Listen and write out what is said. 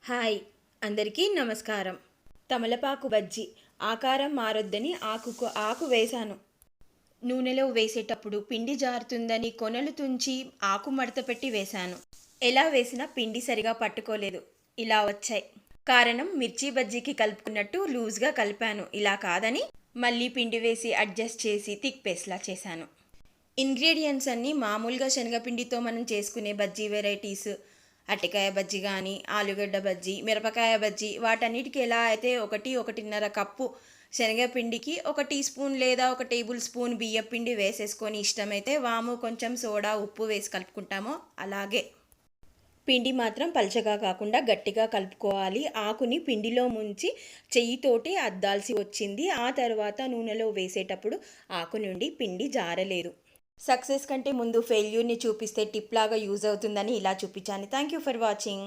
Hi, అందరికీ నమస్కారం. తమలపాకు బజ్జీ ఆకారం మారొద్దని ఆకు వేశాను. నూనెలో వేసేటప్పుడు పిండి జారుతుందని కొనలు తుంచి ఆకు మడత పెట్టి వేశాను. ఎలా వేసినా పిండి సరిగా పట్టుకోలేదు. ఇలా వచ్చాయి. కారణం మిర్చి బజ్జీకి కలుపుకున్నట్టు లూజ్గా కలిపాను. ఇలా కాదని మళ్ళీ పిండి వేసి అడ్జస్ట్ చేసి థిక్ పేస్ట్లా చేశాను. ఇంగ్రీడియంట్స్ అన్నీ మామూలుగా శనగపిండితో మనం చేసుకునే బజ్జీ వెరైటీస్, అరటికాయ బజ్జీ కానీ, ఆలుగడ్డ బజ్జీ, మిరపకాయ బజ్జీ, వాటన్నిటికీ ఎలా అయితే 1-1.5 కప్పు శనగపిండికి 1 టీ స్పూన్ లేదా 1 టేబుల్ స్పూన్ బియ్యం పిండి వేసేసుకొని ఇష్టమైతే వాము, కొంచెం సోడా, ఉప్పు వేసి కలుపుకుంటామో అలాగే పిండి మాత్రం పల్చగా కాకుండా గట్టిగా కలుపుకోవాలి. ఆకుని పిండిలో ముంచి చెయ్యితోటి అద్దాల్సి వచ్చింది. ఆ తర్వాత నూనెలో వేసేటప్పుడు ఆకు నుండి పిండి జారలేదు. సక్సెస్ కంటే ముందు ఫెయిల్యూర్ని చూపిస్తే టిప్ లాగా యూజ్ అవుతుందని ఇలా చూపించాను. Thank you for watching.